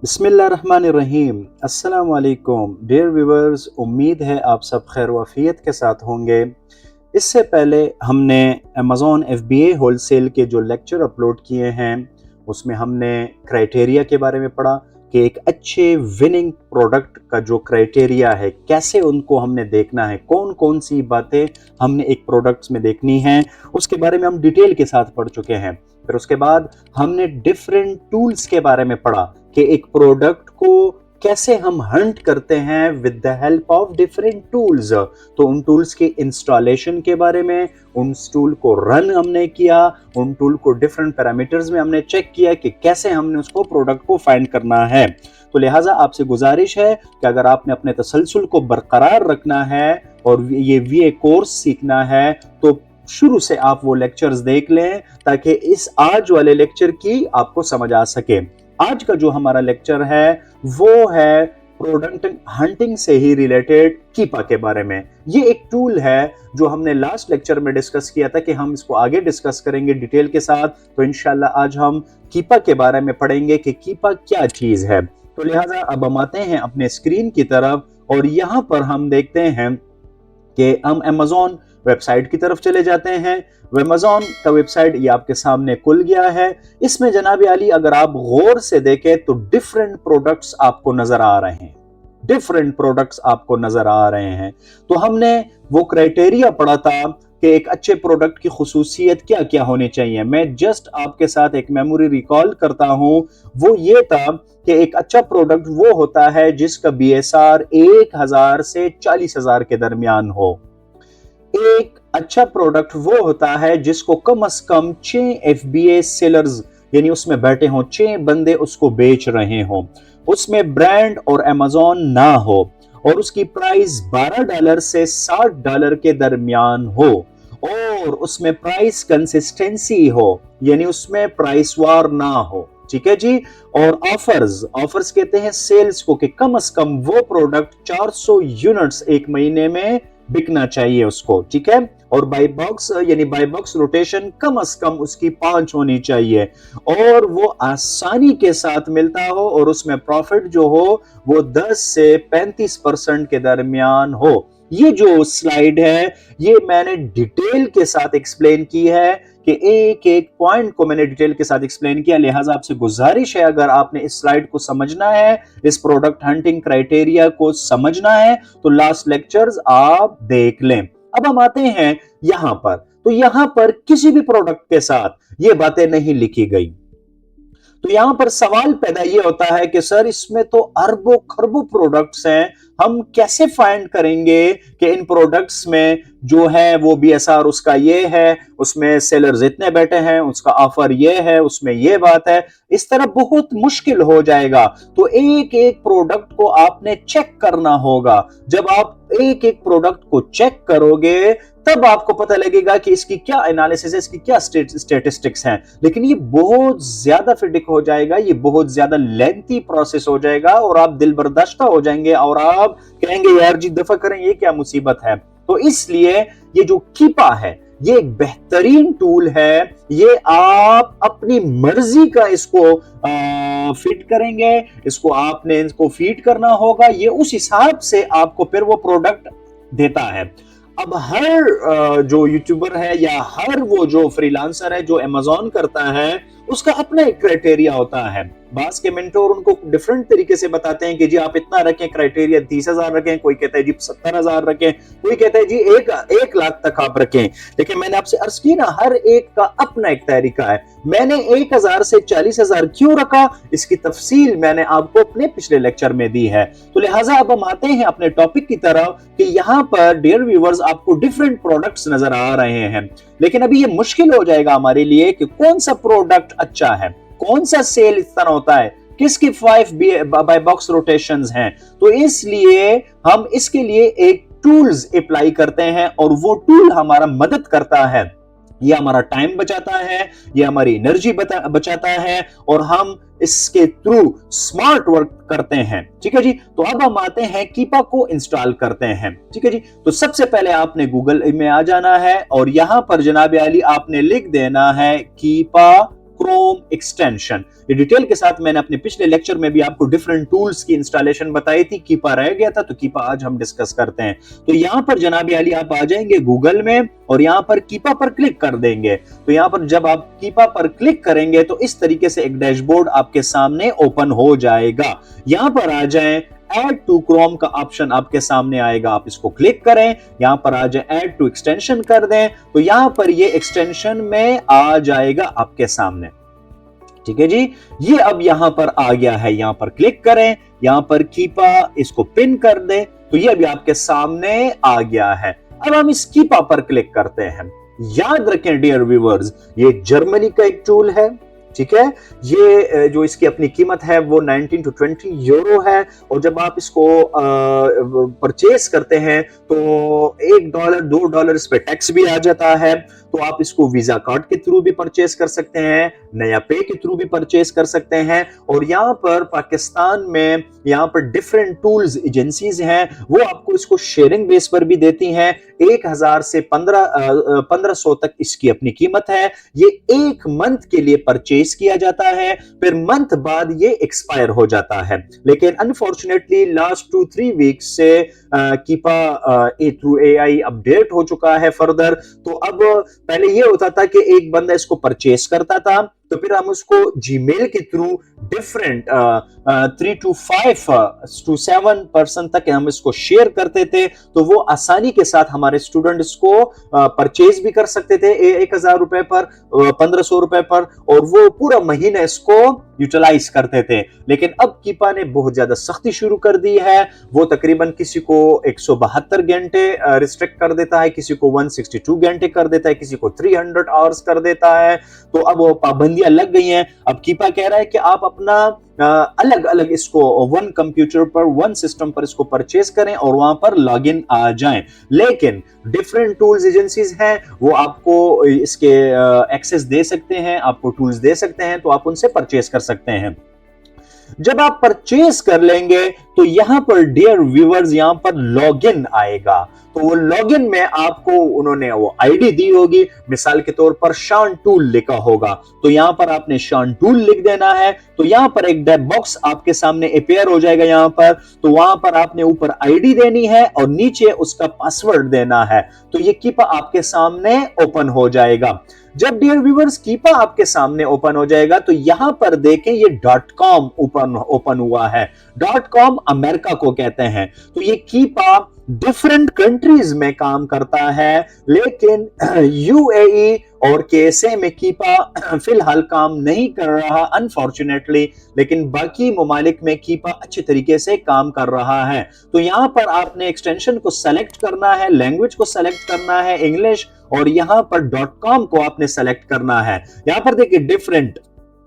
बिस्मिल्लाहिर्रहमानिर्रहीम। अस्सलाम वालेकुम डियर व्यूवर्स, उम्मीद है आप सब खैर वफ़ियत के साथ होंगे। इससे पहले हमने अमेज़ॉन FBA होलसेल के जो लेक्चर अपलोड किए हैं उसमें हमने क्राइटेरिया के बारे में पढ़ा कि एक अच्छे विनिंग प्रोडक्ट का जो क्राइटेरिया है कैसे उनको हमने देखना है, कौन कौन सी बातें हमने एक प्रोडक्ट्स में देखनी है, उसके बारे में हम डिटेल के साथ पढ़ चुके हैं। फिर उसके बाद हमने डिफरेंट टूल्स के बारे में पढ़ा कि एक प्रोडक्ट को कैसे हम हंट करते हैं with the help of different tools. तो उन टूल्स के इंस्टॉलेशन के बारे में, उन टूल को रन हमने किया, उन टूल को डिफरेंट पैरामीटर्स में हमने चेक किया कि कैसे हमने उसको प्रोडक्ट को फाइंड करना है। तो लिहाजा आपसे गुजारिश है कि अगर आपने अपने तसलसल को बरकरार रखना है और ये VA कोर्स सीखना है तो शुरू से आप वो लेक्चर्स देख लें ताकि इस आज वाले लेक्चर की आपको समझ आ सके। आज का जो हमारा लेक्चर है वो है प्रोडक्ट हंटिंग से ही रिलेटेड कीपा के बारे में। ये एक टूल है जो हमने लास्ट लेक्चर में डिस्कस किया था कि हम इसको आगे डिस्कस करेंगे डिटेल के साथ। तो इंशाल्लाह आज हम कीपा के बारे में पढ़ेंगे कि कीपा क्या चीज है। तो लिहाजा अब हम आते हैं अपने स्क्रीन की तरफ और यहाँ पर हम देखते हैं कि हम अमेज़ॉन वेबसाइट की तरफ चले जाते हैं। अमेज़ॉन का वेबसाइट ये आपके सामने खुल गया है। इसमें जनाब आली अगर आप गौर से देखें तो डिफरेंट प्रोडक्ट्स आपको नजर आ रहे हैं, डिफरेंट प्रोडक्ट्स आपको नजर आ रहे हैं। तो हमने वो क्राइटेरिया पढ़ा था कि एक अच्छे प्रोडक्ट की खुसूसियत क्या क्या होनी चाहिए। मैं जस्ट आपके साथ एक मेमोरी रिकॉल करता हूं। वो ये था कि एक अच्छा प्रोडक्ट वो होता है जिसका BSR 1000 से 40,000 के दरमियान हो। एक अच्छा प्रोडक्ट वो होता है जिसको कम से कम 6 FBA सेलर्स यानी उसमें बैठे हों, 6 बंदे उसको बेच रहे हों, उसमें ब्रांड और अमेज़ॉन ना हो और उसकी प्राइस $12 से $60 के दरमियान हो और उसमें प्राइस कंसिस्टेंसी हो यानी उसमें प्राइस वार ना हो। ठीक है जी। और ऑफर्स कहते हैं सेल्स को कि कम से कम वो प्रोडक्ट 400 यूनिट्स एक महीने में बिकना चाहिए उसको। ठीक है। और बाय बॉक्स यानी बाय बॉक्स रोटेशन कम से कम उसकी 5 होनी चाहिए और वो आसानी के साथ मिलता हो और उसमें प्रॉफिट जो हो वो 10 से 35% के दरमियान हो। ये जो स्लाइड है ये मैंने डिटेल के साथ एक्सप्लेन की है कि एक एक पॉइंट को मैंने डिटेल के साथ एक्सप्लेन किया। लिहाजा आपसे गुजारिश है अगर आपने इस स्लाइड को समझना है, इस प्रोडक्ट हंटिंग क्राइटेरिया को समझना है तो लास्ट लेक्चर्स आप देख लें। अब हम आते हैं यहां पर। तो यहां पर किसी भी प्रोडक्ट के साथ ये बातें नहीं लिखी गई। तो यहां पर सवाल पैदा ये होता है कि सर इसमें तो अरबों खरबों प्रोडक्ट्स हैं, हम कैसे फाइंड करेंगे कि इन प्रोडक्ट्स में जो है वो BSR उसका ये है, उसमें सेलर्स इतने बैठे हैं, उसका ऑफर ये है, उसमें ये बात है। इस तरह बहुत मुश्किल हो जाएगा। तो एक एक प्रोडक्ट को आपने चेक करना होगा। जब आप एक एक प्रोडक्ट को चेक करोगे तब आपको पता लगेगा कि इसकी क्या एनालिसिस है, इसकी क्या स्टेटिस्टिक्स हैं। लेकिन ये बहुत ज्यादा फिडिक हो जाएगा, ये बहुत ज्यादा लेंथी प्रोसेस हो जाएगा और आप दिल बर्दाश्ता हो जाएंगे और आप कहेंगे यार जी दफा करें, ये क्या मुसीबत है। तो इसलिए ये जो कीपा है ये एक बेहतरीन टूल है। ये आप अपनी मर्जी का इसको फिट करेंगे, इसको आपने इसको फीड करना होगा, ये उस हिसाब से आपको फिर वो प्रोडक्ट देता है। अब हर जो यूट्यूबर है या हर वो जो फ्रीलांसर है जो अमेज़ॉन करता है उसका अपना एक क्राइटेरिया होता है। बास के मेंटोर उनको डिफरेंट तरीके से बताते हैं कि जी आप इतना रखें, क्राइटेरिया 30,000 रखें, कोई कहता है जी 70,000 रखें, कोई कहता है जी 1 लाख तक आप रखें। लेकिन मैंने आपसे अर्ज की ना हर एक का अपना एक तरीका है। मैंने 1,000 से 40,000 क्यों रखा इसकी तफसील मैंने आपको अपने पिछले लेक्चर में दी है। तो लिहाजा अब हम आते हैं अपने टॉपिक की तरफ कि यहाँ पर डियर व्यूवर्स आपको डिफरेंट प्रोडक्ट्स नजर आ रहे हैं। लेकिन अभी ये मुश्किल हो जाएगा हमारे लिए कि कौन सा प्रोडक्ट अच्छा है, कौन सा सेल इस तरह होता है, किसकी 5 बाय बॉक्स रोटेशंस हैं। तो इसलिए हम इसके लिए एक टूल्स अप्लाई करते हैं और वो टूल हमारा मदद करता है। ये हमारा टाइम बचाता है, ये हमारी एनर्जी बचाता है और हम इसके थ्रू स्मार्ट वर्क करते हैं। ठीक है जी। तो अब हम आते हैं कीपा को इंस्टॉल करते हैं। ठीक है जी। तो सबसे पहले आपने गूगल में आ जाना है और यहां पर जनाब आली आपने लिख देना है कीपा क्रोम एक्सटेंशन। ये डिटेल के साथ मैंने अपने पिछले लेक्चर में भी आपको डिफरेंट टूल्स की इंस्टॉलेशन बताई थी, कीपा रह गया था, तो कीपा आज हम डिस्कस करते हैं। तो यहाँ पर जनाब अली आप आ जाएंगे गूगल में और यहाँ पर कीपा पर क्लिक कर देंगे। तो यहाँ पर जब आप कीपा पर क्लिक करेंगे तो इस तरीके से एक डैशबोर्ड आपके सामने ओपन हो जाएगा। यहाँ पर आ जाएं, ऐड टू क्रोम का ऑप्शन आपके सामने आएगा, आप इसको क्लिक करें, यहां पर आ जाए ऐड टू एक्सटेंशन कर दें, तो यहां पर ये एक्सटेंशन में आ जाएगा आपके सामने। ठीक है जी, ये अब यहां पर आ गया है, यहां पर क्लिक करें, यहां पर कीपा इसको पिन कर दें, तो ये अभी आपके सामने आ गया है। अब हम इस कीपा पर क्लिक करते हैं। याद रखें डियर व्यूअर्स, ये जर्मनी का एक टूल है, ठीक है। ये जो इसकी अपनी कीमत है वो 19 to 20 यूरो है, और जब आप इसको परचेस करते हैं तो $1 $2 इस पे टैक्स भी आ जाता है। तो आप इसको वीजा कार्ड के थ्रू भी परचेस कर सकते हैं, नया पे के थ्रू भी परचेस कर सकते हैं। और यहाँ पर पाकिस्तान में यहाँ पर डिफरेंट टूल्स एजेंसीज हैं, वो आपको इसको शेयरिंग बेस पर भी देती हैं। 1000 से 1500 तक इसकी अपनी कीमत है। ये 1 मंथ के लिए परचेस किया जाता है, फिर मंथ बाद ये एक्सपायर हो जाता है। लेकिन अनफॉर्चुनेटली लास्ट 2-3 वीक्स से कीपा थ्रू AI अपडेट हो चुका है फर्दर। तो अब पहले ये होता था कि एक बंदा इसको परचेस करता था, तो फिर हम उसको जीमेल के through different 3 to 5 to 7 person तक हम इसको शेयर करते थे, तो वो आसानी के साथ हमारे स्टूडेंट इसको परचेज भी कर सकते थे 1000 रुपए पर, 1500 रुपए पर, और वो पूरा महीना इसको यूटिलाइज करते थे। लेकिन अब कीपा ने बहुत ज्यादा सख्ती शुरू कर दी है, वो तकरीबन किसी को 172 घंटे रिस्ट्रिक्ट कर देता है, किसी को 162 घंटे कर देता है, किसी को 300 आवर्स कर देता है। तो अब वो पाबंदियां लग गई हैं। अब कीपा कह रहा है कि आप अपना अलग अलग इसको वन कंप्यूटर पर, वन सिस्टम पर इसको परचेस करें और वहां पर लॉगिन आ जाएं। लेकिन डिफरेंट टूल्स एजेंसीज हैं, वो आपको इसके एक्सेस दे सकते हैं, आपको टूल्स दे सकते हैं, तो आप उनसे परचेस कर सकते हैं। जब आप परचेस कर लेंगे तो यहां पर डियर व्यूअर्स यहां पर लॉगिन आएगा। तो वो लॉगिन में आपको उन्होंने वो आईडी दी होगी, मिसाल के तौर पर शान टूल लिखा होगा, तो यहां पर आपने शान टूल लिख देना है। तो यहां पर एक डेप बॉक्स आपके सामने अपेयर हो जाएगा यहां पर, तो वहां पर आपने ऊपर आईडी देनी है और नीचे उसका पासवर्ड देना है। तो ये कीपा आपके सामने ओपन हो जाएगा। जब डियर व्यूअर्स कीपा आपके सामने ओपन हो जाएगा तो यहां पर देखें ये .com ओपन हुआ है। .com अमेरिका को कहते हैं। तो ये कीपा डिफरेंट कंट्रीज में काम करता है, लेकिन UAE और KSA में कीपा फिलहाल काम नहीं कर रहा अनफॉर्चुनेटली, लेकिन बाकी ममालिक में कीपा अच्छे तरीके से काम कर रहा है। तो यहां पर आपने एक्सटेंशन को सेलेक्ट करना है, लैंग्वेज को सेलेक्ट करना है इंग्लिश, और यहां पर .com को आपने सेलेक्ट करना है। यहां पर देखिए डिफरेंट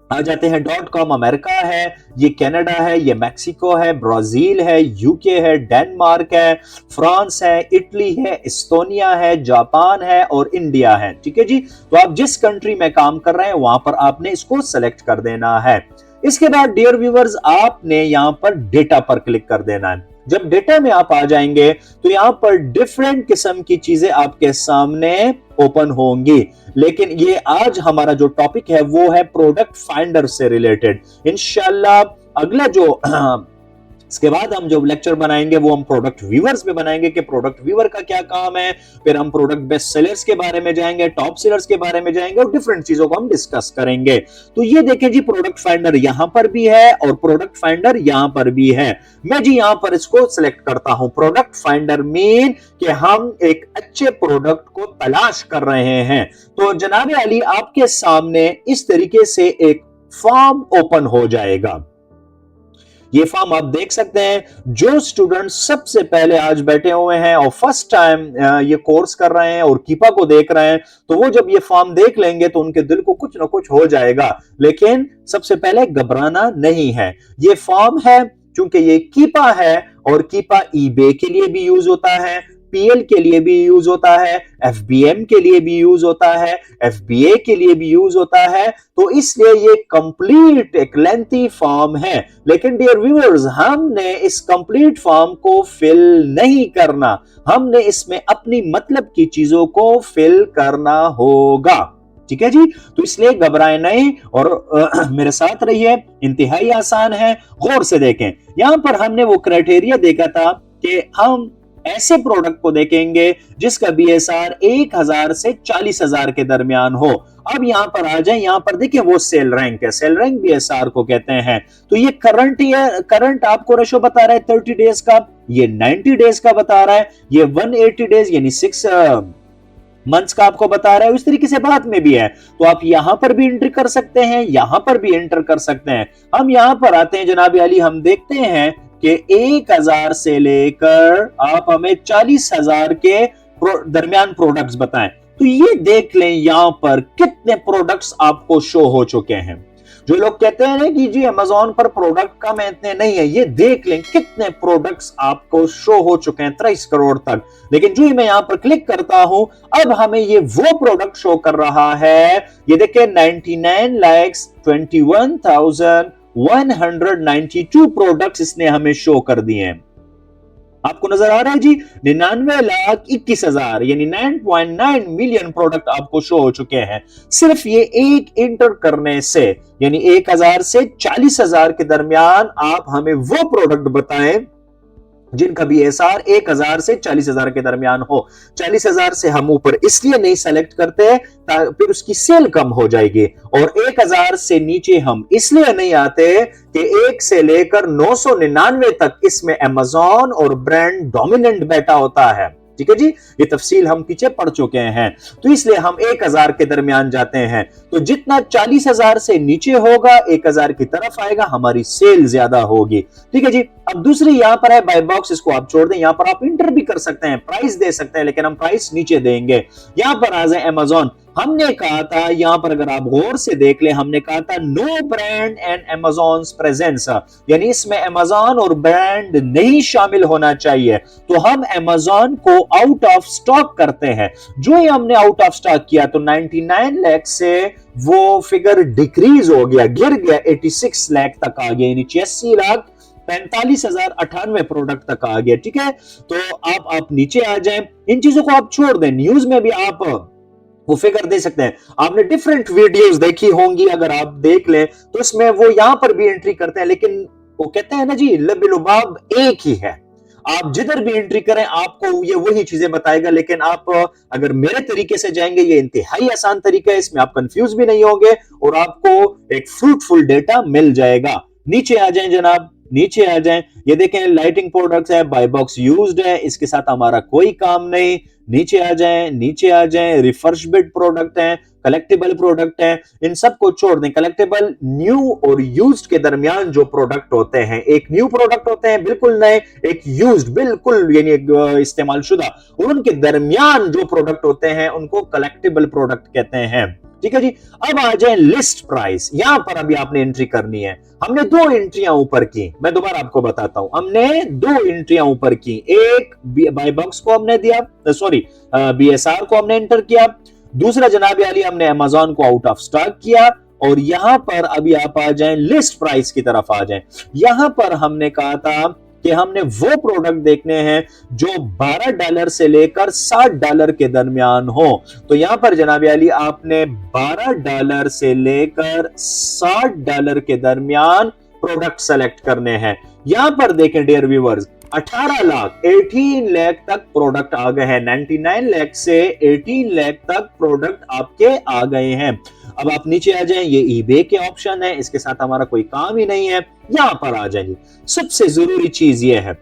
आ जाते हैं। .com अमेरिका है, ये कनाडा है, ये मैक्सिको है, ब्राजील है, यूके है, डेनमार्क है, फ्रांस है, इटली है, एस्टोनिया है, जापान है और इंडिया है। ठीक है जी, तो आप जिस कंट्री में काम कर रहे हैं वहां पर आपने इसको सेलेक्ट कर देना है। इसके बाद डियर व्यूअर्स आपने यहां पर डेटा पर क्लिक कर देना है। जब डेटा में आप आ जाएंगे तो यहां पर डिफरेंट किस्म की चीजें आपके सामने ओपन होंगी, लेकिन ये आज हमारा जो टॉपिक है वो है प्रोडक्ट फाइंडर से रिलेटेड। इंशाल्लाह अगला जो इसके बाद हम जो लेक्चर बनाएंगे वो हम प्रोडक्ट व्यूअर्स पे बनाएंगे कि प्रोडक्ट व्यूअर का क्या काम है, फिर हम प्रोडक्ट बेस्ट सेलर्स के बारे में जाएंगे, टॉप सेलर्स के बारे में जाएंगे और डिफरेंट चीजों को हम डिस्कस करेंगे। तो ये देखें जी, प्रोडक्ट फाइंडर यहां पर भी है और प्रोडक्ट फाइंडर यहां पर भी है। मैं जी यहां पर इसको सिलेक्ट करता हूं। प्रोडक्ट फाइंडर मीन कि हम एक अच्छे प्रोडक्ट को तलाश कर रहे हैं। तो जनाब अली आपके सामने इस तरीके से एक फॉर्म ओपन हो जाएगा। ये फॉर्म आप देख सकते हैं। जो स्टूडेंट सबसे पहले आज बैठे हुए हैं और फर्स्ट टाइम ये कोर्स कर रहे हैं और कीपा को देख रहे हैं, तो वो जब ये फॉर्म देख लेंगे तो उनके दिल को कुछ ना कुछ हो जाएगा। लेकिन सबसे पहले घबराना नहीं है। ये फॉर्म है, चूंकि ये कीपा है और कीपा ईबे के लिए भी यूज होता है, PL के लिए भी यूज होता है, FBM के लिए भी यूज होता है, FBA के लिए भी यूज होता है। तो इसलिए ये कंप्लीट एक लेंथी फॉर्म है। लेकिन डियर व्यूअर्स हमने इस कंप्लीट फॉर्म को फिल नहीं करना, हमने इसमें अपनी मतलब की चीजों को फिल करना होगा। ठीक है जी। तो इसलिए घबराएं नहीं और मेरे साथ रहिए, इंतहाई आसान है, गौर से देखें। यहां पर हमने वो क्राइटेरिया देखा था कि हम ऐसे प्रोडक्ट को देखेंगे जिसका बीएसआर 1000 से 40,000 के दरमियान हो। अब यहां पर आ जाए, यहां पर देखिए वो सेल रैंक है, सेल रैंक बीएसआर को कहते हैं। तो ये करंट आपको रेशो बता रहा है 30 डेज का, ये 90 डेज का बता रहा है, ये 180 डेज यानी 6 मंथ्स का आपको बता रहा है। उस तरीके से बाद में भी है, तो आप यहां पर भी एंटर कर सकते हैं, यहां पर भी एंटर कर सकते हैं। हम यहां पर आते हैं जनाब अली, हम देखते हैं कि 1000 से लेकर आप हमें 40,000 के दरमियान प्रोडक्ट्स बताएं। तो ये देख लें यहां पर कितने प्रोडक्ट्स आपको शो हो चुके हैं। जो लोग कहते हैं ना कि जी अमेज़न पर प्रोडक्ट कम है, इतने नहीं है, ये देख लें कितने प्रोडक्ट्स आपको शो हो चुके हैं 23 करोड़ तक। लेकिन जो ही मैं यहां पर क्लिक करता हूं, अब हमें ये वो प्रोडक्ट शो कर रहा है, ये देखिए 99,21,192 प्रोडक्ट्स इसने हमें शो कर दिए हैं। आपको नजर आ रहा है जी, 99,21,000 यानी 9.9 मिलियन प्रोडक्ट आपको शो हो चुके हैं सिर्फ ये एक इंटर करने से। यानी 1000 से 40,000 के दरमियान आप हमें वो प्रोडक्ट बताएं जिनका बीएसआर 1000 से 40,000 के दरमियान हो। 40,000 से हम ऊपर इसलिए नहीं सेलेक्ट करते फिर उसकी सेल कम हो जाएगी, और 1000 से नीचे हम इसलिए नहीं आते कि 1 से लेकर 999 तक इसमें अमेज़न और ब्रांड डोमिनेंट बैठा होता है। ठीक है जी, ये तफसील हम पीछे पढ़ चुके हैं। तो इसलिए हम 1000 के दरमियान जाते हैं, तो जितना 40,000 से नीचे होगा 1000 की तरफ आएगा, हमारी सेल ज्यादा होगी। ठीक है जी। अब दूसरी यहां पर है बाय बॉक्स, इसको आप छोड़ दें, यहां पर आप इंटर भी कर सकते हैं, प्राइस दे सकते हैं, लेकिन हम प्राइस नीचे देंगे। यहां पर आ जाए अमेज़न, हमने कहा था यहां पर अगर आप गौर से देख ले, हमने कहा था no brand and Amazon presence, यानी इसमें अमेज़न और ब्रांड नहीं शामिल होना चाहिए। तो हम अमेज़न को आउट ऑफ स्टॉक करते हैं। जो ही हमने आउट ऑफ स्टॉक किया तो 99 लाख से वो फिगर डिक्रीज हो गया, गिर गया, 86 लाख तक आ गया, यानी 86,45,098 प्रोडक्ट तक आ गया। ठीक है, तो आप नीचे आ जाएं, इन चीजों को आप छोड़ दें। न्यूज में भी आप वो फिगर दे सकते हैं। आपने डिफरेंट वीडियोस देखी होंगी, अगर आप देख लें तो इसमें वो यहां पर भी एंट्री करते हैं, लेकिन वो कहते हैं ना जी लबिलुबाब एक ही है, आप जिधर भी एंट्री करें आपको ये वही चीजें बताएगा। लेकिन आप अगर मेरे तरीके से जाएंगे, ये इंतहाई आसान तरीका है, इसमें आप कंफ्यूज भी नहीं होंगे और आपको एक फ्रूटफुल डेटा मिल जाएगा। नीचे आ जाएं जनाब, नीचे आ जाएं, ये देखें लाइटिंग प्रोडक्ट्स है, बाय बॉक्स यूज्ड है, इसके साथ हमारा कोई काम नहीं। नीचे आ जाएं, नीचे आ जाएं, रिफर्बिश्ड प्रोडक्ट हैं, कलेक्टेबल प्रोडक्ट हैं, इन सबको छोड़ दें। कलेक्टेबल न्यू और यूज्ड के दरमियान जो प्रोडक्ट होते हैं, एक न्यू प्रोडक्ट होते हैं बिल्कुल नए, एक यूज्ड बिल्कुल यानी इस्तेमाल शुदा, और उनके दरमियान जो प्रोडक्ट होते हैं उनको कलेक्टेबल प्रोडक्ट कहते हैं। ठीक है जी। अब आ जाए लिस्ट प्राइस, यहां पर अभी आपने एंट्री करनी है। हमने 2 एंट्रियां ऊपर की, मैं दोबारा आपको बताता हूं, हमने 2 एंट्रियां ऊपर की। एक बाय बॉक्स को हमने दिया, सॉरी बीएसआर को हमने एंटर किया। दूसरा जनाब अली हमने अमेज़न को आउट ऑफ स्टॉक किया। और यहां पर अभी आप आ जाएं लिस्ट प्राइस की तरफ आ जाएं। यहां पर हमने कहा था कि हमने वो प्रोडक्ट देखने हैं जो $12 से लेकर $60 के दरमियान हो। तो यहां पर जनाब अली आपने $12 से लेकर $60 के दरमियान प्रोडक्ट सेलेक्ट करने हैं। यहां पर देखें डियर व्यूअर्स, 18 लाख 18 लाख तक प्रोडक्ट आ गए हैं। 99 लाख से 18 लाख तक प्रोडक्ट आपके आ गए हैं। अब आप नीचे आ जाएं, ये ईबे के ऑप्शन है, इसके साथ हमारा कोई काम ही नहीं है। यहां पर आ जाएंगे, सबसे जरूरी चीज ये है,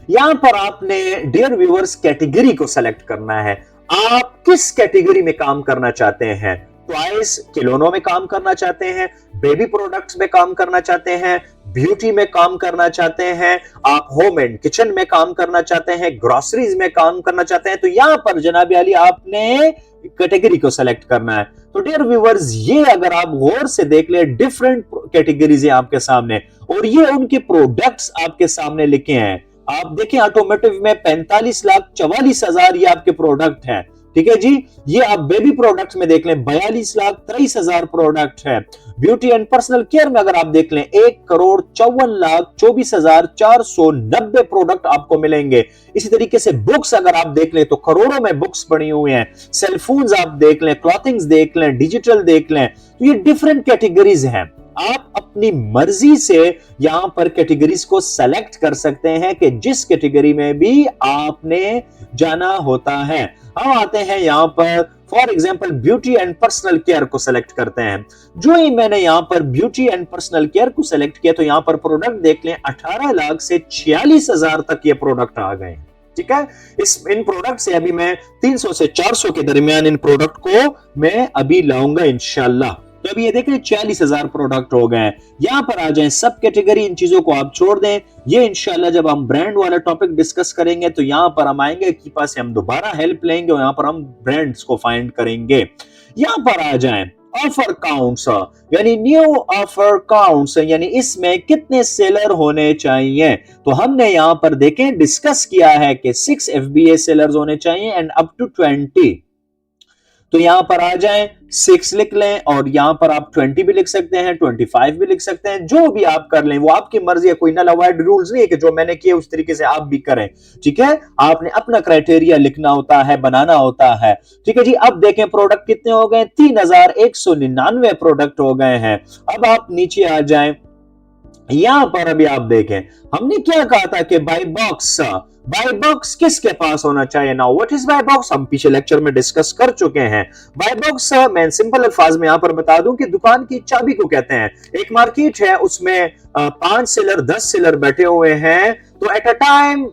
यहां पर आपने डियर व्यूअर्स कैटेगरी को सेलेक्ट करना है। आप किस कैटेगरी में काम करना चाहते हैं? टॉयज खिलौनों में काम करना चाहते हैं, बेबी प्रोडक्ट्स में काम करना चाहते हैं, ब्यूटी में काम करना चाहते हैं, आप होम एंड किचन में काम करना चाहते हैं, ग्रोसरीज में काम करना चाहते हैं, तो यहां पर जनाब अली आपने कैटेगरी को सेलेक्ट करना है। तो डियर व्यूअर्स, ये अगर आप गौर से देख ले, डिफरेंट कैटेगरीज है आपके सामने और ये उनके प्रोडक्ट्स आपके सामने लिखे हैं। आप देखें ऑटोमोटिव में 45,44,000 ये आपके प्रोडक्ट हैं, ठीक है जी। ये आप बेबी प्रोडक्ट्स में देख लें 42,23,000 प्रोडक्ट है। ब्यूटी एंड पर्सनल केयर में अगर आप देख लें 1,54,24,490 प्रोडक्ट आपको मिलेंगे। इसी तरीके से बुक्स अगर आप देख लें तो करोड़ों में बुक्स पड़ी हुई हैं। सेलफोन्स आप देख लें, क्लॉथिंग्स देख लें, डिजिटल देख लें, तो ये डिफरेंट कैटेगरीज हैं। आप अपनी मर्जी से यहां पर कैटेगरीज को सेलेक्ट कर सकते हैं कि जिस कैटेगरी में भी आपने जाना होता है। हम आते हैं यहां पर for example beauty and personal care को सेलेक्ट करते हैं। जो ही मैंने यहां पर ब्यूटी एंड पर्सनल केयर को सेलेक्ट किया तो यहां पर प्रोडक्ट देख लें 18 लाख से 46,000 तक ये प्रोडक्ट आ गए। ठीक है, इन प्रोडक्ट से अभी मैं 300 से 400 के दरमियान इन प्रोडक्ट को मैं अभी लाऊंगा इंशाल्लाह। तो अभी ये देख रहे 46,000 प्रोडक्ट हो गए। यहां पर आ जाएं, सब कैटेगरी इन चीजों को आप छोड़ दें। ये इंशाल्लाह जब हम ब्रांड वाला टॉपिक डिस्कस करेंगे तो यहां पर हम आएंगे कि पास से हम दोबारा हेल्प लेंगे और यहां पर हम ब्रांड्स को फाइंड करेंगे। यहां पर आ जाएं ऑफर काउंट्स, यानी न्यू ऑफर काउंट्स, यानी इसमें कितने सेलर होने चाहिए। तो हमने यहां पर देखें डिस्कस किया है कि 6 FBA सेलर्स होने चाहिए एंड अप टू 20। तो यहां पर आ जाएं 6 लिख लें और यहां पर आप 20 भी लिख सकते हैं, 25 भी लिख सकते हैं, जो भी आप कर लें वो आपकी मर्जी है। कोई नल अवॉइड रूल्स नहीं है कि जो मैंने किए उस तरीके से आप भी करें। ठीक है, आपने अपना क्राइटेरिया लिखना होता है, बनाना होता है। ठीक है जी। अब देखें प्रोडक्ट कितने हो गए, 3,199 प्रोडक्ट हो गए हैं। अब आप नीचे आ जाएं, यहां पर अभी आप देखें हमने क्या कहा था कि बाय बॉक्स किसके पास होना चाहिए। Now what is by box, हम पीछे लेक्चर में डिस्कस कर चुके हैं। बाय बॉक्स मैं सिंपल अल्फाज में यहां पर बता दूं कि दुकान की चाबी को कहते हैं। एक मार्केट है उसमें 5 सेलर 10 सेलर बैठे हुए हैं, तो एट अ टाइम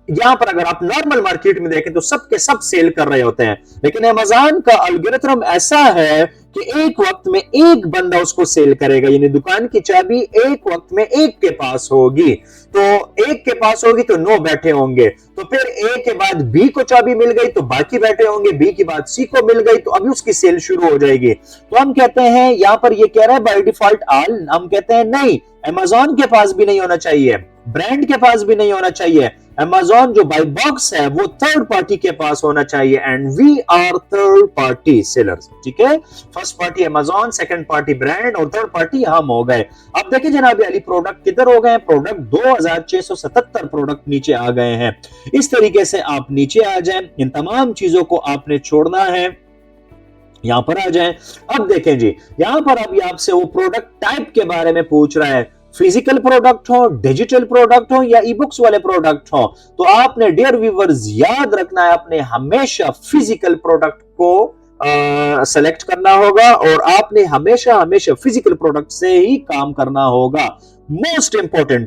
यहां पर अगर आप नॉर्मल मार्केट में देखें तो सब के सब सेल कर रहे होते हैं, लेकिन अमेज़न का एल्गोरिथम ऐसा है कि एक वक्त में एक बंदा उसको सेल करेगा, यानी दुकान की चाबी एक वक्त में एक के पास होगी। तो एक के पास होगी तो 9 बैठे होंगे, तो फिर ए के बाद बी को चाबी मिल गई तो बाकी बैठे होंगे, बी के बाद सी को मिल गई तो अभी उसकी सेल शुरू हो जाएगी। तो हम कहते हैं यहां पर ये कह रहा है बाय डिफॉल्ट ऑल, हम कहते हैं नहीं, अमेज़न के पास भी नहीं होना चाहिए, ब्रांड के पास भी नहीं होना चाहिए। अमेज़न जो बाय बॉक्स है वो थर्ड पार्टी के पास होना चाहिए and we are third party sellers. ठीक है, first party Amazon, second party brand और थर्ड पार्टी हम हो गए। अब देखिए जनाब अली प्रोडक्ट किधर हो गए, प्रोडक्ट 2677 प्रोडक्ट नीचे आ गए हैं। इस तरीके से आप नीचे आ जाएं, इन तमाम चीजों को आपने छोड़ना है। यहां पर आ जाएं, अब देखें जी यहां पर अभी आपसे वो प्रोडक्ट टाइप के बारे में पूछ रहा है, फिजिकल प्रोडक्ट हो, डिजिटल प्रोडक्ट हो या ई बुक्स वाले प्रोडक्ट हो। तो आपने डियर व्यूअर्स याद रखना है, आपने हमेशा फिजिकल प्रोडक्ट को सेलेक्ट करना होगा और आपने हमेशा हमेशा फिजिकल प्रोडक्ट से ही काम करना होगा। मोस्ट इंपॉर्टेंट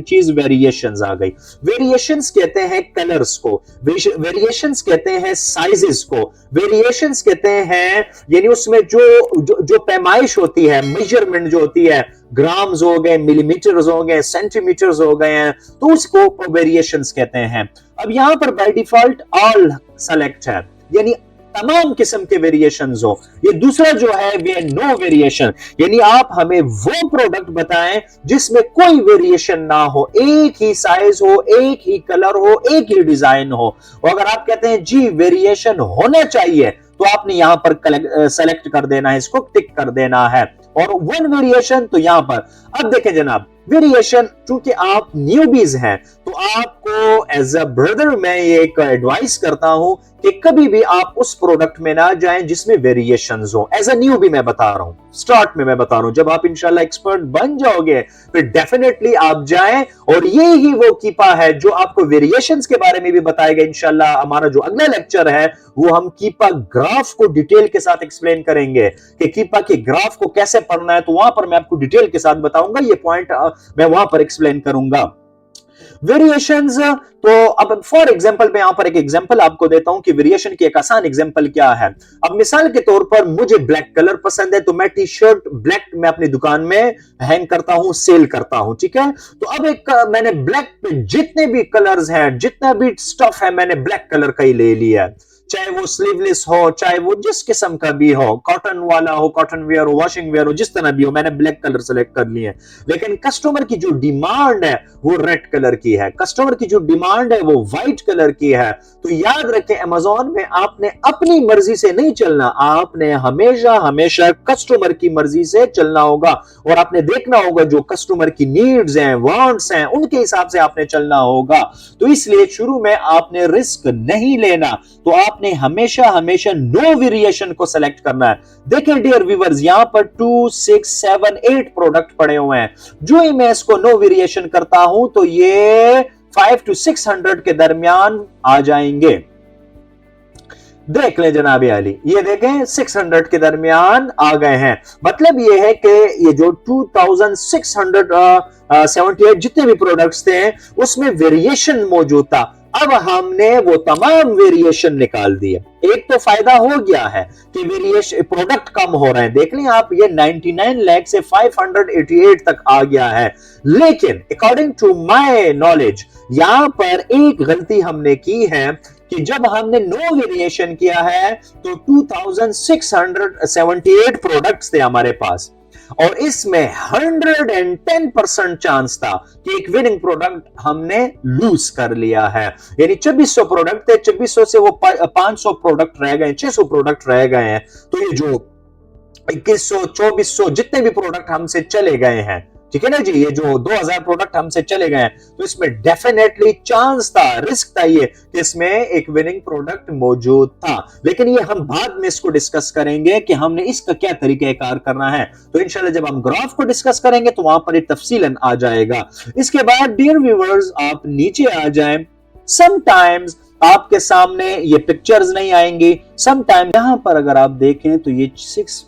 चीज वेरिएशंस आ गई। वेरिएशंस कहते हैं कलर्स को, वेरिएशंस कहते हैं साइजेस को, वेरिएशंस कहते हैं यानी उसमें जो पैमाइश होती है, मेजरमेंट जो होती है, ग्राम्स हो गए, मिलीमीटर्स हो गए, सेंटीमीटर्स हो गए हैं, तो उसको वेरिएशंस कहते हैं। अब यहां पर बाय डिफॉल्ट ऑल सेलेक्ट है, यानी तमाम किस्म के वेरिएशंस हो। ये दूसरा जो है वे नो वेरिएशन, यानी आप हमें वो प्रोडक्ट बताएं जिसमें कोई वेरिएशन ना हो, एक ही साइज हो, एक ही कलर हो, एक ही डिजाइन हो। और अगर आप कहते हैं जी वेरिएशन होना चाहिए तो आपने यहां पर सेलेक्ट कर देना है, इसको टिक कर देना है। और वन वेरिएशन तो यहां पर अब देखें जनाब, वेरिएशन चूंकि आप न्यूबीज हैं तो आपको एज अ ब्रदर मैं ये एक एडवाइस करता हूं कि कभी भी आप उस प्रोडक्ट में ना जाएं जिसमें वेरिएशंस हो। एज अ न्यूबी मैं बता रहा हूं, स्टार्ट में मैं बता रहा हूं, जब आप इंशाल्लाह एक्सपर्ट बन जाओगे फिर डेफिनेटली आप जाएं। और ये ही वो कीपा है जो आपको वेरिएशंस के बारे में भी बताएगा इंशाल्लाह। हमारा जो अगला लेक्चर है वो हम कीपा ग्राफ को डिटेल के साथ एक्सप्लेन करेंगे कि कीपा के ग्राफ को कैसे पढ़ना है, तो वहां पर मैं आपको डिटेल के साथ बताऊंगा, ये पॉइंट मैं वहां पर एक्सप्लेन करूंगा। वेरिएशंस, तो अब फॉर एग्जांपल मैं यहां पर एक एग्जांपल आपको देता हूं कि वेरिएशन की एक आसान एग्जांपल क्या है। अब मिसाल के तौर पर मुझे ब्लैक कलर पसंद है तो मैं टी शर्ट ब्लैक मैं अपनी दुकान में हैंग करता हूं, सेल करता हूं। ठीक है, तो अब एक मैंने ब्लैक पे जितने भी कलर्स हैं, जितना भी स्टफ है, मैंने ब्लैक कलर का ही ले लिया है। चाहे वो स्लीवलेस हो, चाहे वो जिस किस्म का भी हो, कॉटन वाला हो, कॉटन वेयर हो, वॉशिंग वेयर हो, जिस तरह भी हो। मैंने ब्लैक कलर सेलेक्ट कर लिए, लेकिन कस्टमर की जो डिमांड है वो रेड कलर की है, कस्टमर की जो डिमांड है वो व्हाइट कलर की है। तो याद रखें, अमेज़न में आपने अपनी मर्जी से नहीं चलना, आपने हमेशा हमेशा कस्टमर की मर्जी से चलना होगा, और आपने देखना होगा जो कस्टमर की नीड्स हैं, वांट्स हैं, उनके हिसाब से आपने चलना होगा। तो इसलिए शुरू में आपने रिस्क नहीं लेना, तो आपने हमेशा हमेशा नो वेरिएशन को सेलेक्ट करना है। देखें डियर व्यूअर्स, यहां पर 2, 6, 7, 8 प्रोडक्ट पड़े हुए हैं। जो ही मैं इसको नो वेरिएशन करता हूं तो ये 5 to 600 के दरमियान आ जाएंगे। देख लें जनाबी अली, ये देखें 600 के दरमियान आ गए हैं। मतलब ये है कि ये जो 2678 जितने भी प्रोडक्ट्स थे उसमें वेरिएशन मौजूद था। अब हमने वो तमाम वेरिएशन निकाल दिए। एक तो फायदा हो गया है कि वेरिएशन प्रोडक्ट कम हो रहे हैं। देख लें आप, ये 99 लाख से 588 तक आ गया है। लेकिन अकॉर्डिंग टू माय नॉलेज यहां पर एक गलती हमने की है कि जब हमने नो वेरिएशन किया है तो 2678 प्रोडक्ट्स थे हमारे पास, और इसमें 110% चांस था कि एक विनिंग प्रोडक्ट हमने लूज कर लिया है। यानी 2400 प्रोडक्ट थे, 2400 से वो 500 प्रोडक्ट रह गए, 600 प्रोडक्ट रह गए हैं। तो ये जो 2100, 2400 जितने भी प्रोडक्ट हमसे चले गए हैं, ठीक है ना जी, ये जो 2000 प्रोडक्ट हमसे चले गए हैं, तो इसमें डेफिनेटली चांस था, रिस्क था ये कि इसमें एक विनिंग प्रोडक्ट मौजूद था। लेकिन ये हम बाद में इसको डिस्कस करेंगे कि हमने इसका क्या तरीकेकार करना है। तो इंशाल्लाह जब हम ग्राफ को डिस्कस करेंगे तो वहां पर तफसीलन आ जाएगा। इसके बाद डियर व्यूअर्स आप नीचे आ जाएं। समटाइम्स आपके सामने ये पिक्चर्स नहीं आएंगी, समटाइम यहां पर अगर आप देखें तो ये 6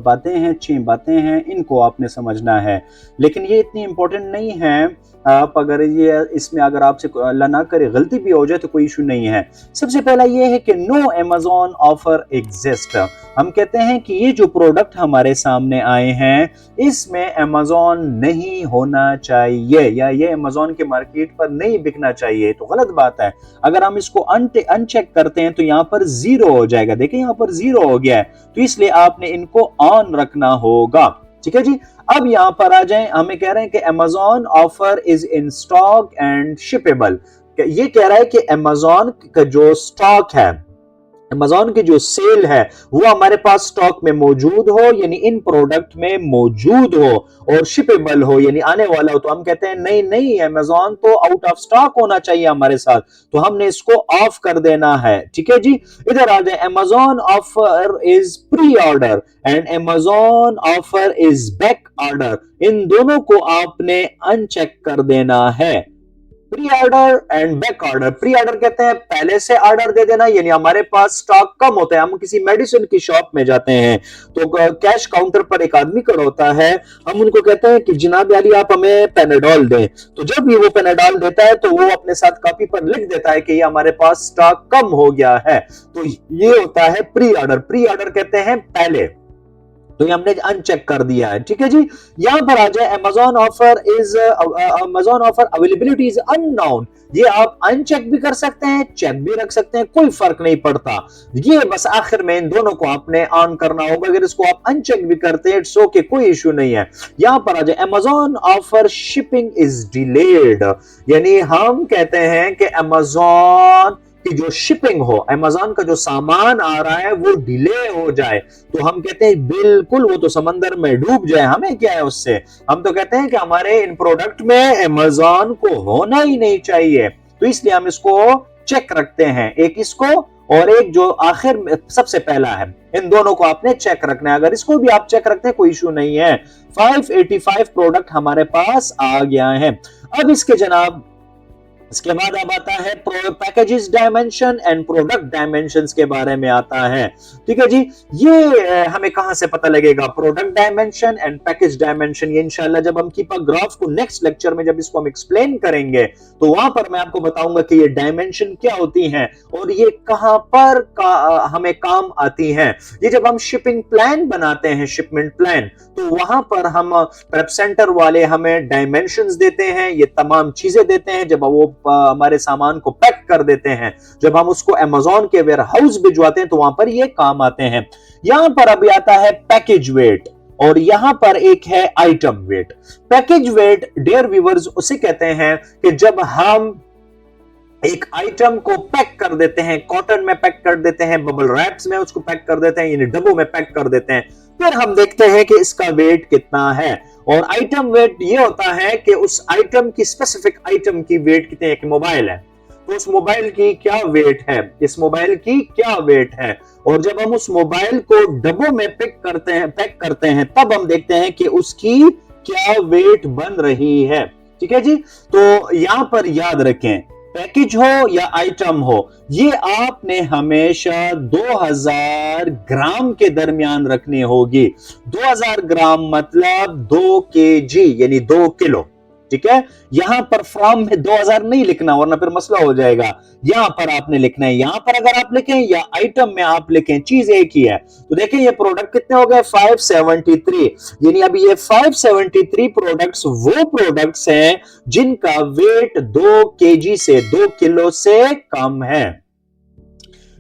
बातें हैं, 6 बातें हैं, इनको आपने समझना है। लेकिन ये इतनी इंपॉर्टेंट नहीं है। आप अगर ये इसमें अगर आपसे अल्लाह ना करे गलती भी हो जाए तो कोई इशू नहीं है। सबसे पहला ये है कि नो अमेज़न ऑफर एग्जिस्ट। हम कहते हैं कि ये जो प्रोडक्ट हमारे सामने आए हैं इसमें अमेज़न नहीं होना चाहिए, या ये अमेज़न के मार्केट पर नहीं बिकना चाहिए, तो गलत बात है। अगर हम इसको अनचेक करते हैं तो यहाँ पर 0 हो जाएगा। देखिए यहाँ पर 0 हो गया है, तो इसलिए आपने इनको ऑन रखना होगा। ठीक है जी। अब यहां पर आ जाएं, हमें कह रहे हैं कि Amazon offer is in stock and shippable. ये कह रहा है कि अमेज़न का जो स्टॉक है, अमेज़न की जो सेल है वो हमारे पास स्टॉक में मौजूद हो, यानी इन प्रोडक्ट में मौजूद हो, और शिपेबल हो यानी आने वाला हो। तो हम कहते हैं नहीं नहीं, अमेज़न तो आउट ऑफ स्टॉक होना चाहिए हमारे साथ, तो हमने इसको ऑफ कर देना है। ठीक है जी। इधर आ जाए, Amazon offer is pre order and Amazon offer is back order. इन दोनों को आपने अनचेक कर देना है। Pre order and back order. Pre order कहते हैं पहले से ऑर्डर दे देना, यानी हमारे पास स्टॉक कम होता है। हम किसी मेडिसिन की शॉप में जाते हैं तो कैश काउंटर पर एक आदमी खड़ा होता है, हम उनको कहते हैं कि जनाब अली आप हमें पेनाडोल दें। तो जब भी वो पेनाडोल देता है तो वो अपने साथ कॉपी पर लिख देता है कि ये हमारे पास स्टॉक कम हो गया है। तो ये होता है प्री ऑर्डर। प्री ऑर्डर कहते हैं पहले, तो ये हमने अनचेक कर दिया है। ठीक है जी। यहां पर आ जाए, Amazon offer availability is unknown. ये आप अनचेक भी कर सकते हैं, चेक भी रख सकते हैं, कोई फर्क नहीं पड़ता। ये बस आखिर में इन दोनों को आपने ऑन करना होगा। अगर इसको आप अनचेक भी करते हैं इट्स ओके, कोई इशू नहीं है। यहां पर आ जाए, Amazon offer shipping is delayed, यानी हम कहते हैं कि अमेज़न कि जो शिपिंग हो, अमेज़न का जो सामान आ रहा है वो डिले हो जाए, तो हम कहते हैं बिल्कुल वो तो समंदर में डूब जाए, हमें क्या है उससे। हम तो कहते हैं कि हमारे इन प्रोडक्ट में अमेज़न को होना ही नहीं चाहिए, तो इसलिए हम इसको चेक रखते हैं। एक इसको और एक जो आखिर सबसे पहला है, इन दोनों को आपने चेक रखना है। अगर इसको भी आप चेक रखते हैं कोई इशू नहीं है। 585 प्रोडक्ट हमारे पास आ गया है। अब इसके जनाब इसके बाद अब आता है packages dimension and product dimensions के बारे में आता है। ठीक है जी। ये हमें कहां से पता लगेगा, product dimension and package dimension. ये इंशाल्लाह जब हम कीपा ग्राफ को नेक्स्ट लेक्चर में जब इसको हम एक्सप्लेन करेंगे तो वहां पर मैं आपको बताऊंगा कि ये डायमेंशन क्या होती हैं और ये कहां पर हमें काम आती हैं। ये जब हम शिपिंग प्लान बनाते हैं, शिपमेंट प्लान, तो वहां पर हम प्रेप सेंटर वाले हमें डायमेंशंस देते हैं, ये तमाम चीजें देते हैं। जब वो हमारे सामान को पैक कर देते हैं, जब हम उसको अमेज़न के वेयर हाउस भिजवाते हैं तो वहां पर ये काम आते हैं। यहां पर अभी आता है पैकेज वेट और यहां पर एक है item weight. Package weight dear viewers उसे कहते हैं कि जब हम एक आइटम को पैक कर देते हैं, कॉटन में पैक कर देते हैं, बबल रैप्स में उसको पैक कर देते हैं, यानी डब्बों में पैक कर देते हैं, फिर हम देखते हैं कि इसका वेट कितना है। और आइटम वेट ये होता है कि उस आइटम की, स्पेसिफिक आइटम की वेट कितनी है। कि मोबाइल है तो उस मोबाइल की क्या वेट है, इस मोबाइल की क्या वेट है। और जब हम उस मोबाइल को डब्बों में पैक करते हैं तब हम देखते हैं कि उसकी क्या वेट बन रही है। ठीक है जी। तो यहां पर याद रखें, पैकेज हो या आइटम हो, ये आपने हमेशा 2000 ग्राम के दरमियान रखनी होगी। 2000 ग्राम मतलब 2 केजी यानी 2 किलो। ठीक है। यहां पर फॉर्म में 2000 नहीं लिखना वरना फिर मसला हो जाएगा। यहां पर आपने लिखना है, यहां पर अगर आप लिखें या आइटम में आप लिखें, चीज एक ही है। तो देखें ये प्रोडक्ट कितने हो गए, 573। यानी अब ये 573 प्रोडक्ट्स वो प्रोडक्ट्स हैं जिनका वेट 2 केजी से, 2 किलो से कम है।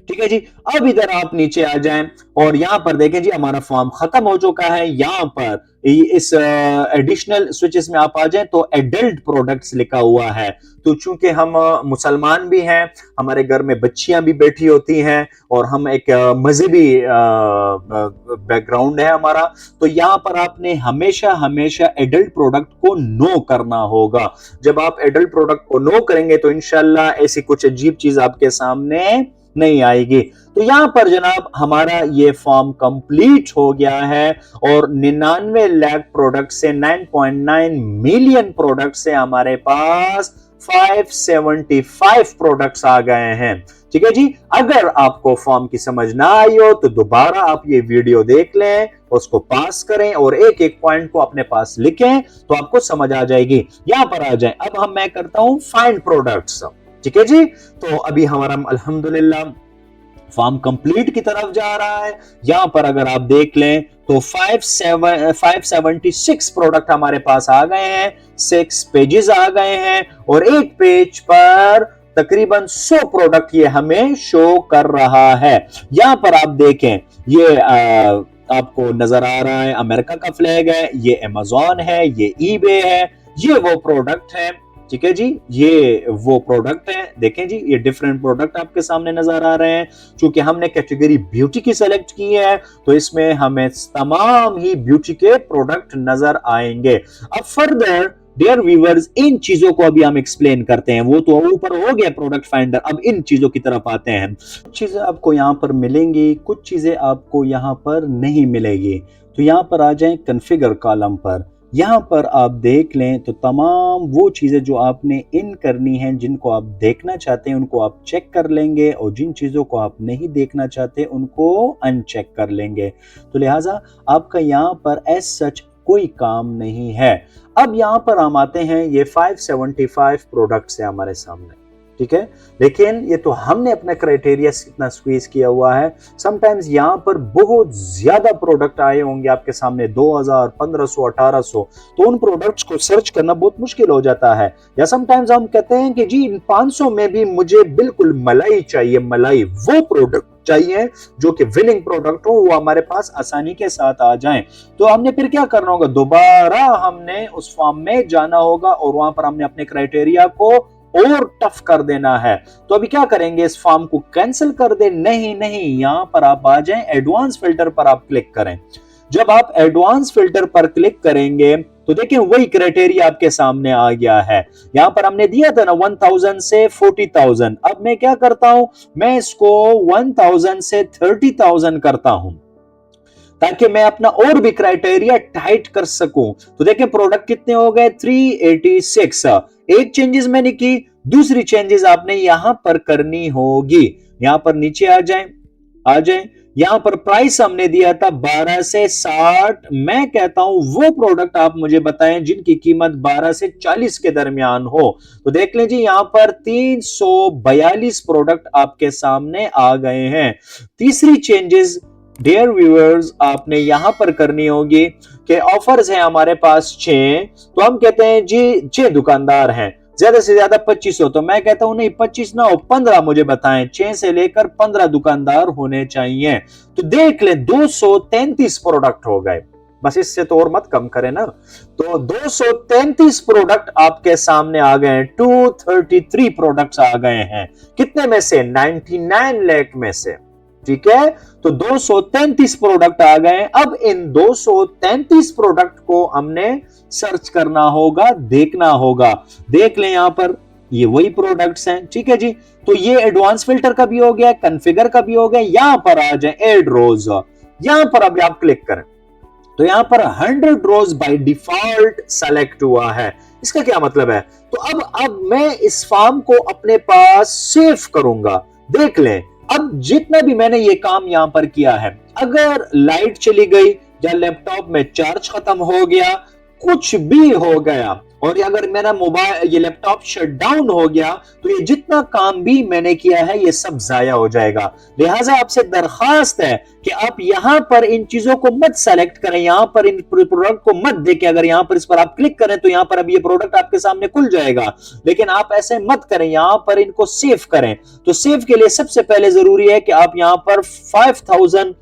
ठीक है जी। अब इधर आप नीचे आ जाएं और यहां पर देखें जी हमारा फॉर्म खत्म हो चुका है। यहां पर इस एडिशनल स्विचेस में आप आ जाएं तो एडल्ट प्रोडक्ट्स लिखा हुआ है। तो चूंकि हम मुसलमान भी हैं, हमारे घर में बच्चियां भी बैठी होती हैं और हम एक मजहबी बैकग्राउंड है हमारा, तो यहां पर आपने हमेशा हमेशा एडल्ट प्रोडक्ट को नो करना होगा। जब आप एडल्ट प्रोडक्ट को नो करेंगे तो इंशाल्लाह ऐसी कुछ अजीब चीज आपके सामने नहीं आएगी। तो यहां पर जनाब हमारा ये फॉर्म कंप्लीट हो गया है और 99 लाख प्रोडक्ट से 9.9 मिलियन प्रोडक्ट से हमारे पास 575 प्रोडक्ट्स आ गए हैं। ठीक है जी। अगर आपको फॉर्म की समझ ना आई हो तो दोबारा आप ये वीडियो देख लें, उसको पास करें और एक एक पॉइंट को अपने पास लिखें तो आपको समझ आ जाएगी। यहां पर आ जाएं। अब मैं करता हूं फाइंड प्रोडक्ट्स। ठीक है जी। तो अभी हमारा अल्हम्दुलिल्लाह फॉर्म कंप्लीट की तरफ जा रहा है। यहां पर अगर आप देख लें तो 576 प्रोडक्ट हमारे पास आ गए हैं, 6 पेजेस आ गए हैं और एक पेज पर तकरीबन 100 प्रोडक्ट ये हमें शो कर रहा है। यहां पर आप देखें ये आपको नजर आ रहा है अमेरिका का फ्लैग है, ये अमेज़न है, ये ईबे है, ये वो प्रोडक्ट है। ठीक है जी। ये वो प्रोडक्ट है। देखें जी ये डिफरेंट प्रोडक्ट आपके सामने नजर आ रहे हैं। चूंकि हमने कैटेगरी ब्यूटी की सेलेक्ट की है तो इसमें हमें तमाम ही ब्यूटी के प्रोडक्ट नजर आएंगे। अब फर्दर डियर व्यूअर्स इन चीजों को अभी हम एक्सप्लेन करते हैं। वो तो ऊपर हो गया प्रोडक्ट फाइंडर, अब इन चीजों की तरफ आते हैं। कुछ चीजें आपको यहां पर मिलेंगी, कुछ चीजें आपको यहां पर नहीं मिलेगी। तो यहां पर आ जाएं कॉन्फ़िगर कॉलम पर। यहां पर आप देख लें तो तमाम वो चीजें जो आपने इन करनी हैं, जिनको आप देखना चाहते हैं उनको आप चेक कर लेंगे और जिन चीजों को आप नहीं देखना चाहते उनको अनचेक कर लेंगे। तो लिहाजा आपका यहां पर एज सच कोई काम नहीं है। अब यहां पर हम आते हैं, ये 575 प्रोडक्ट्स है हमारे सामने। ठीक है। लेकिन ये तो हमने अपना क्राइटेरिया इतना स्क्वीज किया हुआ है। समटाइम्स यहां पर बहुत ज्यादा प्रोडक्ट आए होंगे आपके सामने, 2000, 1500, 1800, तो उन प्रोडक्ट्स को सर्च करना बहुत मुश्किल हो जाता है। या समटाइम्स हम कहते हैं कि जी इन 500 में भी मुझे बिल्कुल मलाई चाहिए, मलाई वो प्रोडक्ट चाहिए जो कि विनिंग प्रोडक्ट हो, वो हमारे पास आसानी के साथ आ जाएं। तो हमने फिर क्या करना होगा, दोबारा हमने उस फॉर्म में जाना होगा और वहां पर हमने अपने क्राइटेरिया को और टफ कर देना है। तो अभी क्या करेंगे, इस फॉर्म को कैंसिल कर दे? नहीं नहीं, यहां पर आप आ जाएं, एडवांस फिल्टर पर आप क्लिक करें। जब आप एडवांस फिल्टर पर क्लिक करेंगे तो देखिए वही क्राइटेरिया आपके सामने आ गया है। यहां पर हमने दिया था ना 1000 से 40,000। अब मैं क्या करता हूं, मैं इसको 1000 से 30,000 करता हूं ताकि मैं अपना और भी क्राइटेरिया टाइट कर सकूं। तो देखिए प्रोडक्ट कितने हो गए, 386। एक चेंजेस मैंने की, दूसरी चेंजेस आपने यहां पर करनी होगी। यहां पर नीचे आ जाएं। यहां पर प्राइस हमने दिया था 12 से 60। मैं कहता हूं वो प्रोडक्ट आप मुझे बताएं जिनकी कीमत 12 से 40 के दरमियान हो। तो देख लीजिए यहां पर 342 प्रोडक्ट आपके सामने आ गए हैं। तीसरी चेंजेस डियर व्यूअर्स आपने यहां पर करनी होगी कि ऑफर्स हैं हमारे पास 6। तो हम कहते हैं जी 6 दुकानदार हैं। ज्यादा से ज्यादा 25 हो, तो मैं कहता हूं नहीं 25 ना हो 15 मुझे बताएं, 6 से लेकर 15 दुकानदार होने चाहिए। तो देख ले 233 प्रोडक्ट हो गए, बस इससे तो और मत कम करें ना। तो 233 प्रोडक्ट आपके सामने आ गए हैं, 233 प्रोडक्ट्स आ गए हैं, कितने में से 99 लाख में से, ठीक है। तो 233 प्रोडक्ट आ गए। अब इन 233 प्रोडक्ट को हमने सर्च करना होगा, देखना होगा। देख लें यहां पर ये वही प्रोडक्ट्स हैं, ठीक है जी। तो ये एडवांस फिल्टर का भी हो गया, कॉन्फ़िगर का भी हो गया। यहां पर आ जाए ऐड रोज, यहां पर अभी आप क्लिक करें तो यहां पर 100 रोज बाय डिफॉल्ट सेलेक्ट हुआ है। इसका क्या मतलब है? तो अब मैं इस फॉर्म को अपने पास सेव करूंगा। देख लें अब जितना भी मैंने ये काम यहां पर किया है, अगर लाइट चली गई या लैपटॉप में चार्ज खत्म हो गया, कुछ भी हो गया, और अगर मेरा मोबाइल ये लैपटॉप शट डाउन हो गया, तो ये जितना काम भी मैंने किया है ये सब जाया हो जाएगा। लिहाजा आपसे दरखास्त है कि आप यहां पर इन चीजों को मत सेलेक्ट करें, यहां पर इन प्रोडक्ट को मत देखें। अगर यहां पर इस पर आप क्लिक करें तो यहां पर अब ये प्रोडक्ट आपके सामने खुल जाएगा, लेकिन आप ऐसे मत करें, यहां पर इनको सेव करें। तो सेव के लिए सबसे पहले जरूरी है कि आप यहां पर 5000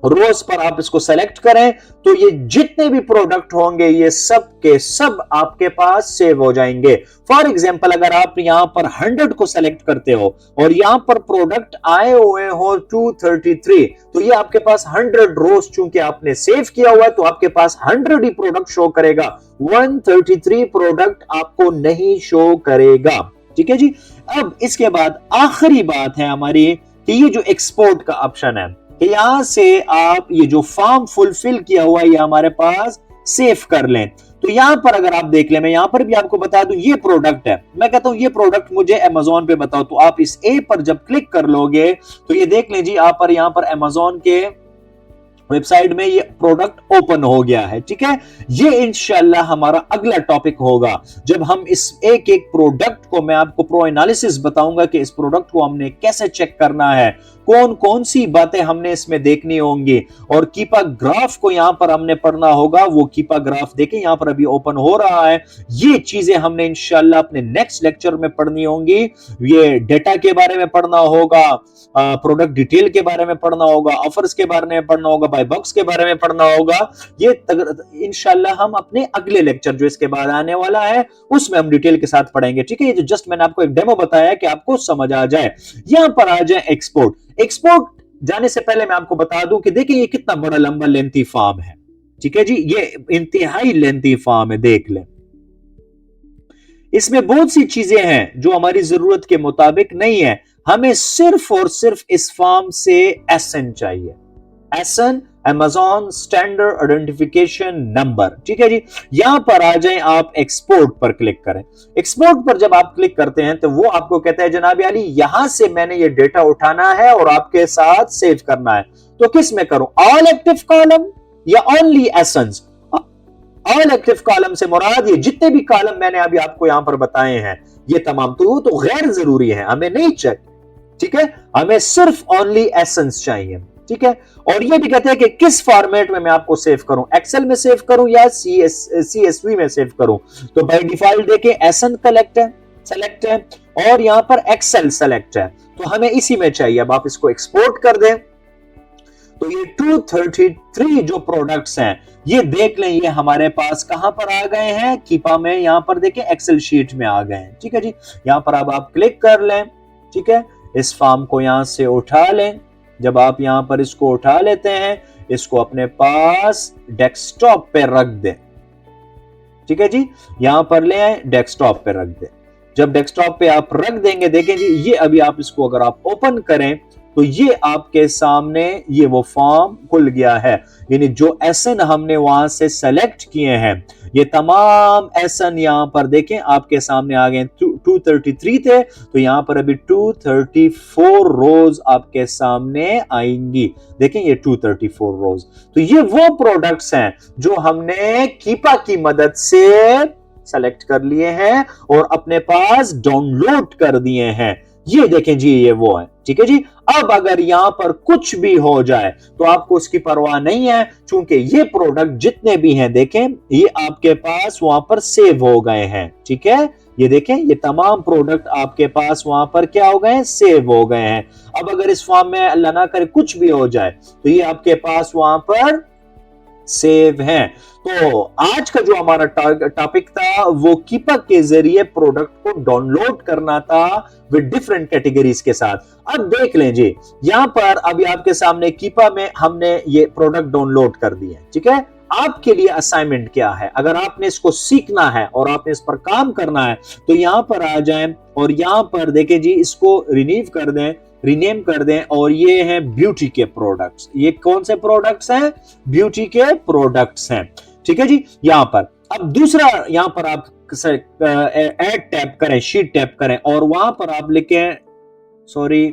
रोज पर आप इसको सेलेक्ट करें, तो ये जितने भी प्रोडक्ट होंगे ये सब के सब आपके पास सेव हो जाएंगे। फॉर एग्जांपल अगर आप यहां पर 100 को सेलेक्ट करते हो और यहां पर प्रोडक्ट आए हुए हो 233, तो ये आपके पास 100 रोज चूंकि आपने सेव किया हुआ है तो आपके पास 100 ही प्रोडक्ट शो करेगा, 133 प्रोडक्ट आपको नहीं शो करेगा, ठीक है जी। अब इसके बाद आखिरी बात है हमारी कि ये जो एक्सपोर्ट का ऑप्शन है, यहां से आप ये जो फॉर्म फुलफिल किया हुआ है ये हमारे पास सेव कर लें। तो यहां पर अगर आप देख लें, मैं यहां पर भी आपको बता दूं ये प्रोडक्ट है, मैं कहता हूं ये प्रोडक्ट मुझे अमेज़न पे बताओ, तो आप इस ए पर जब क्लिक कर लोगे तो ये देख लें जी यहां पर अमेज़न के वेबसाइट में ये प्रोडक्ट ओपन हो गया है, ठीक है। ये इंशाल्लाह हमारा अगला टॉपिक होगा, जब हम इस एक एक प्रोडक्ट को मैं आपको प्रो एनालिसिस बताऊंगा कि इस प्रोडक्ट को हमने कैसे चेक करना है, कौन कौन सी बातें हमने इसमें देखनी होंगी, और कीपा ग्राफ को यहां पर हमने पढ़ना होगा। वो कीपा ग्राफ देखें यहां पर अभी ओपन हो रहा है, ये चीजें हमने इंशाल्लाह अपने नेक्स्ट लेक्चर में पढ़नी होंगी। ये डेटा के बारे में पढ़ना होगा, प्रोडक्ट डिटेल के बारे में पढ़ना होगा, ऑफर्स के बारे में पढ़ना होगा, बाय बॉक्स के बारे में पढ़ना होगा। ये इंशाल्लाह हम अपने अगले लेक्चर जो इसके बाद आने वाला है उसमें हम डिटेल के साथ पढ़ेंगे, ठीक है। ये जो जस्ट मैंने आपको एक डेमो बताया कि आपको समझ आ जाए। यहां पर आ जाए एक्सपोर्ट जाने से पहले मैं आपको बता दूं कि देखिए ये कितना बड़ा लंबा लेंथी फॉर्म है, ठीक है जी। ये इंतहाई लेंथी फॉर्म है, देख लें इसमें बहुत सी चीजें हैं जो हमारी जरूरत के मुताबिक नहीं है। हमें सिर्फ और सिर्फ इस फॉर्म से एसएन चाहिए, ASIN Amazon standard identification number, ठीक है जी। यहां पर आ जाएं, आप एक्सपोर्ट पर क्लिक करें। एक्सपोर्ट पर जब आप क्लिक करते हैं तो वो आपको कहता है जनाब अली यहां से मैंने ये डेटा उठाना है और आपके साथ सेव करना है। तो किस में करूं, ऑल एक्टिव कॉलम या only essence? All active column से मुराद ये जितने भी कॉलम मैंने अभी आपको यहां पर बताए हैं ये तमाम, तो गैर जरूरी है, हमें नहीं चेक, ठीक है। हमें सिर्फ ओनली एसेंस चाहिए, ठीक है। और ये भी कहते हैं कि किस फॉर्मेट में मैं आपको सेव करूं, एक्सेल में सेव करूं या सीएसवी में सेव करूं। तो बाय डिफॉल्ट देखें एसएन सेलेक्ट है और यहां पर एक्सेल सेलेक्ट है, तो हमें इसी में चाहिए। अब आप इसको एक्सपोर्ट कर दें तो ये 233 जो प्रोडक्ट्स हैं ये देख लें, ये हमारे पास कहां पर आ गए हैं, कीपा में। यहां पर देखें एक्सेल शीट में आ गए हैं, ठीक है जी। यहां पर अब आप क्लिक कर लें, ठीक है। इस फॉर्म को यहां से उठा लें। जब आप यहां पर इसको उठा लेते हैं, इसको अपने पास डेस्कटॉप पे रख दें, ठीक है जी। यहां पर ले आए, डेस्कटॉप पे रख दें। जब डेस्कटॉप पे आप रख देंगे, देखें जी ये अभी आप इसको अगर आप ओपन करें तो ये आपके सामने ये वो फॉर्म खुल गया है। यानी जो एसएन हमने वहां से सेलेक्ट किए हैं ये तमाम एसएन यहां पर देखें आपके सामने आ गए। 233 थे तो यहां पर अभी 234 रोज आपके सामने आएंगी। देखें ये 234 रोज, तो ये वो प्रोडक्ट्स हैं जो हमने कीपा की मदद से सेलेक्ट कर लिए हैं और अपने पास डाउनलोड कर दिए हैं। ये देखें जी, ये वो है, ठीक है जी। अब अगर यहां पर कुछ भी हो जाए तो आपको उसकी परवाह नहीं है, क्योंकि ये प्रोडक्ट जितने भी हैं देखें ये आपके पास वहां पर सेव हो गए हैं, ठीक है। ये देखें, ये तमाम प्रोडक्ट आपके पास वहां पर क्या हो गए हैं, सेव हो गए हैं। अब अगर इस फॉर्म में अल्लाह ना करे कुछ भी हो जाए तो ये आपके पास वहां पर सेव हैं। तो आज का जो हमारा टॉपिक था वो कीपा के जरिए प्रोडक्ट को डाउनलोड करना था विद डिफरेंट कैटेगरीज के साथ। अब देख लें जी, यहां पर अभी आपके सामने कीपा में हमने ये प्रोडक्ट डाउनलोड कर दिए, ठीक है। आपके लिए असाइनमेंट क्या है, अगर आपने इसको सीखना है और आपने इस पर काम करना है तो यहां पर आ जाएं और यहां पर देखें जी, इसको रीनेम कर दें और ये हैं ब्यूटी के प्रोडक्ट्स। ये कौन से प्रोडक्ट्स हैं, ब्यूटी के प्रोडक्ट्स हैं, ठीक है जी। यहां पर अब दूसरा, यहां पर आप ऐड टैप करें, शीट टैप करें और वहां पर आप लिखें, सॉरी,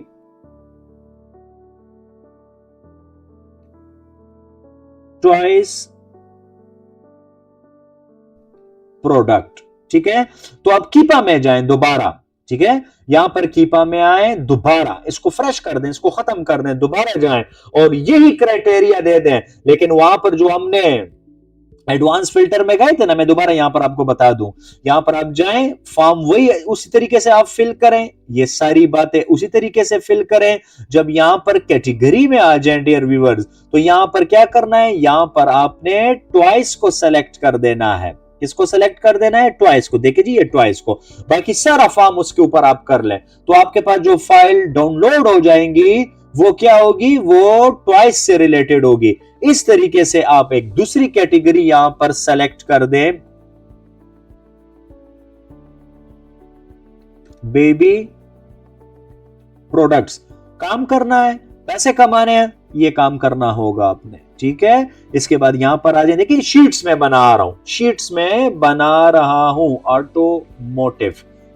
चॉइस प्रोडक्ट, ठीक है। तो आप कीपा में जाएं दोबारा, ठीक है, यहां पर कीपा में आए, दोबारा इसको फ्रेश कर दें, इसको खत्म कर दें, दोबारा जाएं और यही क्राइटेरिया दे दें। लेकिन वहां पर जो हमने एडवांस फिल्टर में गए थे ना, मैं दोबारा यहां पर आपको बता दूं, यहां पर आप जाएं, फॉर्म वही उसी तरीके से आप फिल करें, ये सारी बातें उसी तरीके से फिल करें। जब यहां पर कैटेगरी में आ जाएं डियर व्यूअर्स, तो यहां पर क्या करना है, यहां पर आपने ट्वाइस को सेलेक्ट कर देना है। किसको सेलेक्ट कर देना है, ट्वाइस को। देखिए जी, ये ट्वाइस को, बाकी सारा फॉर्म उसके ऊपर आप कर लें तो आपके पास जो फाइल डाउनलोड हो जाएंगी वो क्या होगी, वो ट्वाइस से रिलेटेड होगी। इस तरीके से आप एक दूसरी कैटेगरी यहां पर सेलेक्ट कर दें, बेबी प्रोडक्ट्स। काम करना है, पैसे कमाने हैं, ये काम करना होगा आपने, ठीक है। इसके बाद यहां पर आ जाए, देखिए शीट्स में बना रहा हूं, शीट्स में बना रहा हूं ऑटोमोटिव,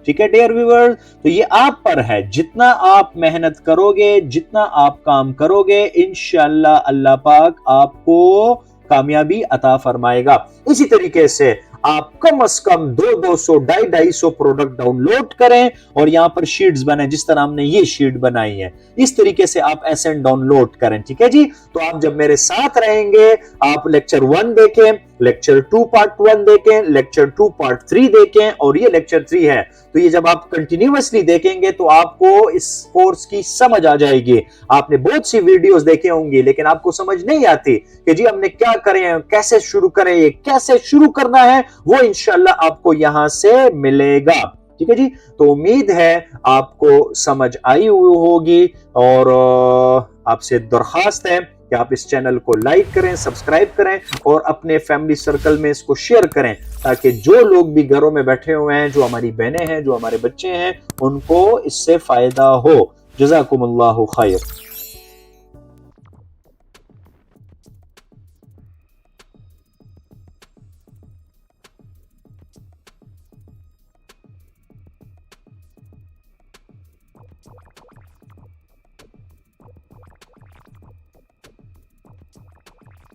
ठीक है डियर व्यूअर्स। तो ये आप पर है, जितना आप मेहनत करोगे, जितना आप काम करोगे, इंशाअल्लाह अल्लाह पाक आपको कामयाबी अता फरमाएगा। इसी तरीके से आप कम से कम 200 250 प्रोडक्ट डाउनलोड करें और यहां पर शीट्स बनाएं, जिस तरह हमने ये शीट बनाई है, इस तरीके से आप एसेंट डाउनलोड करें, ठीक है जी। तो आप जब मेरे साथ रहेंगे, आप लेक्चर 1 देखें, लेक्चर 2 पार्ट 1 देखें, लेक्चर 2 पार्ट 3 देखें और ये लेक्चर 3 है। तो ये जब आप कंटिन्यूअसली देखेंगे तो आपको इस कोर्स की समझ आ जाएगी। आपने बहुत सी वीडियोस देखे होंगी लेकिन आपको समझ नहीं आती कि जी हमने क्या करें, कैसे शुरू करें, ये कैसे शुरू करना है, वो इंशाल्लाह आपको यहां से मिलेगा, ठीक है जी। तो उम्मीद है आपको समझ आई हुई होगी और आपसे दरखास्त है कि आप इस चैनल को लाइक करें, सब्सक्राइब करें और अपने फैमिली सर्कल में इसको शेयर करें, ताकि जो लोग भी घरों में बैठे हुए हैं, जो हमारी बहनें हैं, जो हमारे बच्चे हैं, उनको इससे फायदा हो। जज़ाकुमुल्लाहु खैर।